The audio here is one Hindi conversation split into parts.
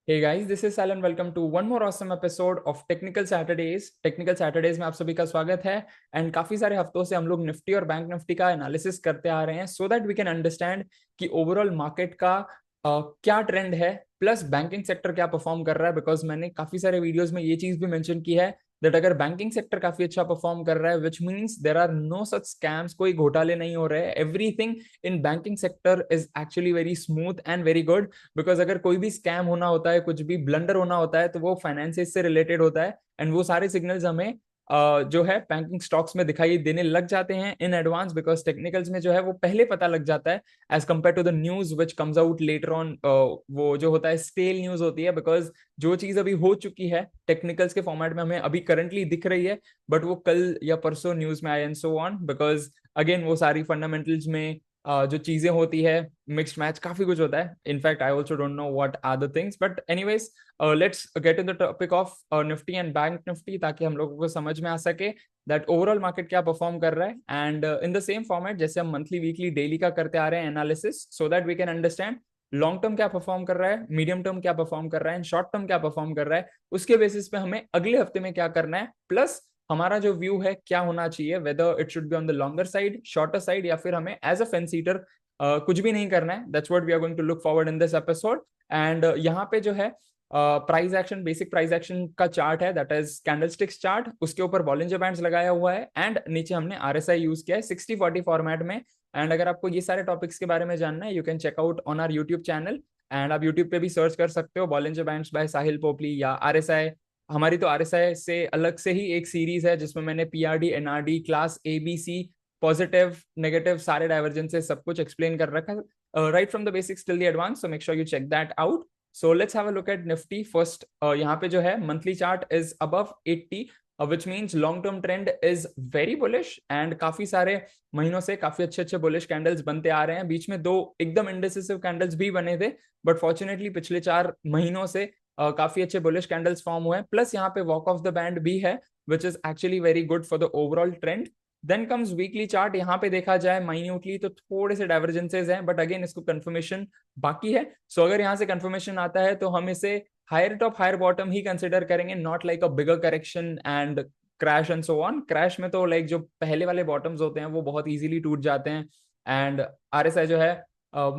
Hey guys, this is Sal and welcome to one more awesome episode of Technical Saturdays. Technical Saturdays में आप सभी का स्वागत है एंड काफी सारे हफ्तों से हम लोग निफ्टी और बैंक निफ्टी का एनालिसिस करते आ रहे हैं so that we can understand कि ओवरऑल मार्केट का क्या ट्रेंड है प्लस बैंकिंग सेक्टर क्या परफॉर्म कर रहा है। बिकॉज मैंने काफी सारे वीडियोस में ये चीज भी मेंशन की है दैट अगर बैंकिंग सेक्टर काफी अच्छा परफॉर्म कर रहा है which means there are no such scams, कोई घोटाले नहीं हो रहे, everything in banking sector is actually very smooth and very good. Because अगर कोई भी स्कैम होना होता है, कुछ भी ब्लंडर होना होता है तो वो फाइनेंसिस से रिलेटेड होता है एंड वो सारे सिग्नल्स हमें जो है बैंकिंग स्टॉक्स में दिखाई देने लग जाते हैं इन एडवांस। बिकॉज टेक्निकल्स में जो है वो पहले पता लग जाता है as compare to the news which comes out later on. वो जो होता है स्टेल न्यूज होती है बिकॉज जो चीज अभी हो चुकी है टेक्निकल्स के फॉर्मेट में हमें अभी करंटली दिख रही है बट वो कल या परसों न्यूज में आए and so on. Because again वो सारी फंडामेंटल्स में जो चीजें होती है मिक्स्ड मैच काफी कुछ होता है। In fact I also don't know what are the things but anyways let's get in the topic of Nifty and bank Nifty ताकि हम लोगों को समझ में आ सके दैट ओवरऑल मार्केट क्या परफॉर्म कर रहा है and in the same format जैसे हम मंथली वीकली डेली का करते आ रहे हैं analysis so that we can understand long term क्या परफॉर्म कर रहा है, मीडियम टर्म क्या परफॉर्म कर रहा है एंड शॉर्ट टर्म क्या परफॉर्म कर रहा है। उसके बेसिस पे हमें अगले हफ्ते में क्या करना है प्लस हमारा जो व्यू है क्या होना चाहिए, whether it should be on the longer side, shorter side, या फिर हमें एज अ फेंसीटर कुछ भी नहीं करना है। That's what we are going to look forward in this episode and यहाँ पे जो है price action, basic price action का चार्ट है दैट इज कैंडलस्टिक्स चार्ट, उसके ऊपर बॉलिंजर बैंड्स लगाया हुआ है एंड नीचे हमने आरएसआई यूज किया है 60-40 फॉर्मेट में। एंड अगर आपको ये सारे टॉपिक्स के बारे में जानना है you can check out on our YouTube channel and आप यूट्यूब पे भी सर्च कर सकते हो Bollinger bands by Sahil Popli या आरएसआई। हमारी तो आरएसआई से अलग से ही एक सीरीज है जिसमें मैंने PRD, NRD, class ABC, positive, negative, सारे डाइवर्जेंसेस सब कुछ एक्सप्लेन कर रखा है right from the basics till the advance. So make sure you check that out. So let's have a look at Nifty first. यहाँ पे जो है monthly chart is above 80 which means long term trend is very bullish and काफी सारे महीनों से काफी अच्छे अच्छे बुलिश कैंडल्स बनते आ रहे हैं। बीच में दो एकदम इंडिसिसिव कैंडल्स भी बने थे बट फॉर्चुनेटली पिछले 4 महीनों से काफी अच्छे बुलिश कैंडल्स फॉर्म हुए हैं प्लस यहाँ पे वॉक ऑफ द बैंड भी है which is actually very good for the overall trend. Then comes weekly chart. यहाँ पे देखा जाए माइन्यूटली तो थोड़े से डाइवर्जेंसेज हैं बट अगेन इसको कंफर्मेशन बाकी है। सो अगर यहाँ से कंफर्मेशन आता है तो हम इसे हायर टॉप हायर बॉटम ही कंसिडर करेंगे, not like a bigger correction and crash and so on. Crash में तो लाइक जो पहले वाले बॉटम्स होते हैं वो बहुत इजीली टूट जाते हैं एंड आरएसआई जो है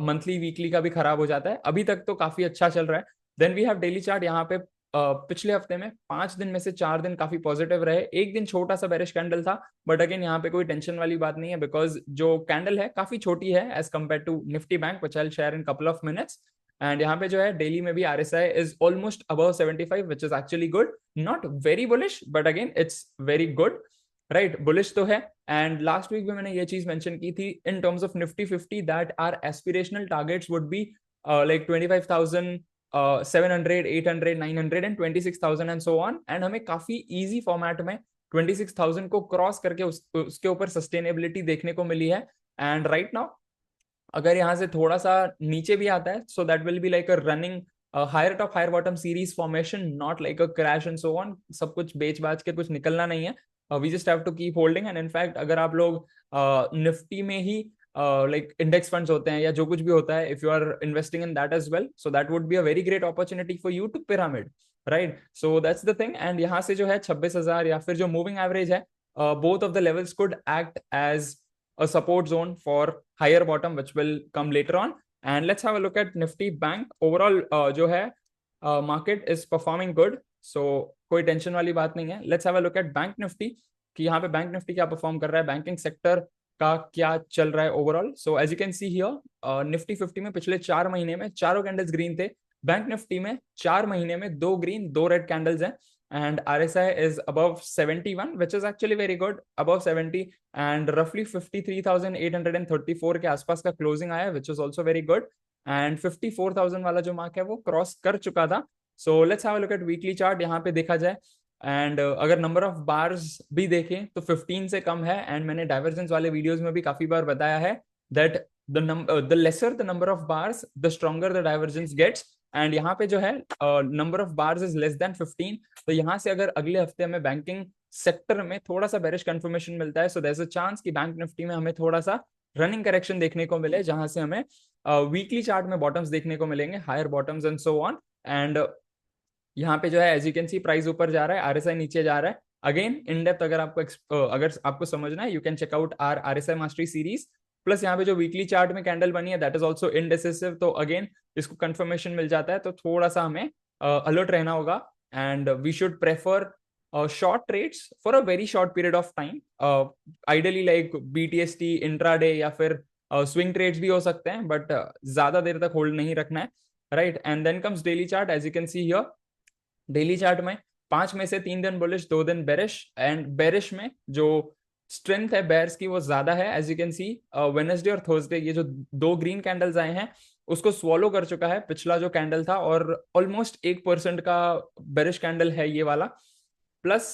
मंथली वीकली का भी खराब हो जाता है। अभी तक तो काफी अच्छा चल रहा है। Then we have daily chart. यहाँ पे पिछले हफ्ते में 5 दिन में से 4 दिन काफी पॉजिटिव रहे, एक दिन छोटा सा बेरिश कैंडल था बट अगेन यहाँ पे कोई टेंशन वाली बात नहीं है बिकॉज जो कैंडल है काफी छोटी है as compare to Nifty bank which I will share in couple of minutes. And यहाँ पे जो है डेली में भी RSI is almost above 75 which is actually good, not very bullish but again it's very good right. Bullish तो है। एंड लास्ट वीक भी मैंने ये चीज मेंशन की थी in terms of Nifty 50 that are aspirational targets would be like 25,000, 700, 800, 900 and 26,000 and so on. And हमें काफी इजी फॉर्मेट में 26,000 को क्रॉस करके उसके ऊपर सस्टेनेबिलिटी देखने को मिली है। एंड राइट नाउ अगर यहाँ से थोड़ा सा नीचे भी आता है so that will be like a running higher top higher bottom series formation, not like a crash and so on. सब कुछ बेच बाच के कुछ निकलना नहीं है, we just have to keep holding. And in fact अगर आप लोग निफ्टी में ही लाइक इंडेक्स फंड्स होते हैं या जो कुछ भी होता है, if you are investing in that as well so that would be a very great opportunity for you to pyramid right. So that's the thing. And यहाँ से जो है 26,000 या फिर जो मूविंग एवरेज है both of the levels could act as a support zone for higher bottom which will come later on. And let's have a look at Nifty Bank overall। जो है market is performing good, so कोई टेंशन वाली बात नहीं है। Let's have a look at Bank Nifty कि यहाँ पे बैंक निफ्टी क्या परफॉर्म कर रहा है, बैंकिंग सेक्टर का क्या चल रहा है overall. So as you can see here Nifty 50 में पिछले 4 महीने में चारों कैंडल्स ग्रीन थे। बैंक निफ्टी में 4 महीने में 2 ग्रीन 2 रेड कैंडल्स हैं and RSI is above 71 which is actually very good, above 70 and roughly 53,834 के आसपास का क्लोजिंग आया which is also very good and 54,000 वाला जो मार्क है वो क्रॉस कर चुका था। सो let's have a look eight weekly chart. यहाँ पे देखा जाए एंड अगर नंबर ऑफ बार्स भी देखें तो 15 से कम है एंड मैंने डाइवर्जेंस वाले वीडियोस में भी काफी बार बताया है that the lesser the number of bars the stronger the divergence gets. And यहाँ पे जो है number of bars is less than 15। तो यहाँ से अगर अगले हफ्ते हमें बैंकिंग सेक्टर में थोड़ा सा बेरिश कंफर्मेशन मिलता है so there is a chance कि बैंक निफ्टी में हमें थोड़ा सा रनिंग करेक्शन देखने को मिले जहां से हमें वीकली चार्ट में बॉटम्स देखने को मिलेंगे, higher bottoms and so on. And यहाँ पे जो है as you can see price ऊपर जा रहा है, आरएसआई नीचे जा रहा है. अगेन इन डेप्थ अगर आपको समझना है, you can check out our RSI mastery series. Plus यहाँ पे जो वीकली चार्ट में कैंडल बनी है दैट इज ऑल्सो इनडिसिसिव. तो अगेन इसको कंफर्मेशन मिल जाता है, तो थोड़ा सा हमें अलर्ट रहना होगा. And we should prefer short trades for a very short period of time, ideally like BTST, intraday या फिर स्विंग ट्रेड्स भी हो सकते हैं, बट ज्यादा देर तक होल्ड नहीं रखना है, right. And then comes daily chart. As you can see here, daily chart में 5 में से 3 दिन बुलिश, 2 दिन बेरिश. एंड बेरिश में जो स्ट्रेंथ है बेयर्स की वो ज्यादा है. As you can see Wednesday और थर्सडे ये जो 2 ग्रीन कैंडल्स आए हैं उसको स्वॉलो कर चुका है पिछला जो कैंडल था, और ऑलमोस्ट 1% का बेरिश कैंडल है ये वाला. Plus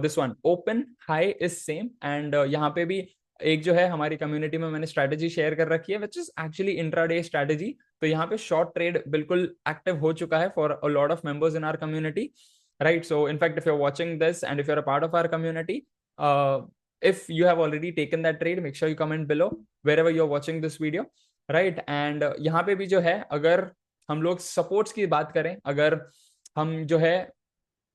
this one open high is same. And यहाँ पे भी एक जो है हमारी कम्युनिटी में मैंने स्ट्रेटेजी शेयर कर रखी है which is actually intraday strategy. तो यहाँ पे शॉर्ट ट्रेड बिल्कुल एक्टिव हो चुका है for a lot of members in our community, right. So in fact if you are watching this and if you are a part of our community, if you have already taken that trade, make sure you comment below wherever you're watching this video, right. And यहाँ पे भी जो है अगर हम लोग सपोर्ट्स की बात करें, अगर हम जो है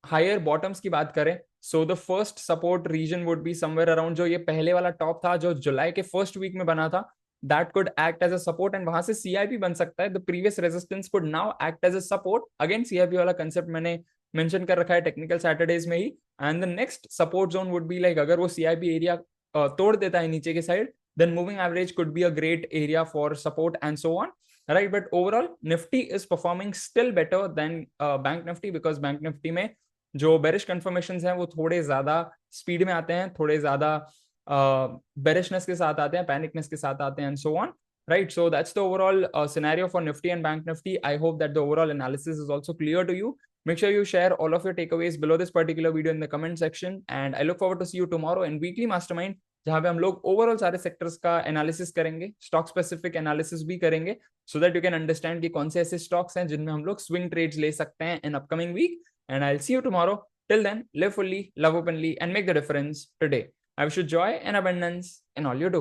हायर बॉटम्स की बात करें, so the first support region would be somewhere around जो ये पहले वाला टॉप था जो जुलाई के फर्स्ट वीक में बना था, that could act as a support. And वहां से सीआईपी बन सकता है. The previous resistance could now act as a support. Again CIP वाला कंसेप्ट मैंने मेंशन कर रखा है टेक्निकल सैटरडेज में ही. And the next support zone would be like अगर वो सीआईपी एरिया तोड़ देता है नीचे के side, then moving average could be a great area for support and so on, right. But overall Nifty is performing still better than Bank Nifty, because Bank Nifty में जो bearish confirmations हैं वो थोड़े ज्यादा स्पीड में आते हैं, थोड़े ज्यादा bearishness के साथ आते हैं, panicness के साथ आते हैं and so on, right. So that's the overall scenario for Nifty and Bank Nifty. I hope that the overall analysis is also clear to you. Make sure you share all of your takeaways below this particular video in the comment section, and I look forward to see you tomorrow in weekly mastermind, जहां पे हम लोग ओवरऑल सारे सेक्टर्स का एनालिसिस करेंगे, स्टॉक स्पेसिफिक एनालिसिस भी करेंगे, so that you can understand कि कौन से ऐसे स्टॉक्स हैं जिनमें हम लोग स्विंग ट्रेड्स ले सकते हैं in upcoming week. And I will see you tomorrow. Till then, live fully, love openly, and make the difference today. I wish you joy and abundance in all you do.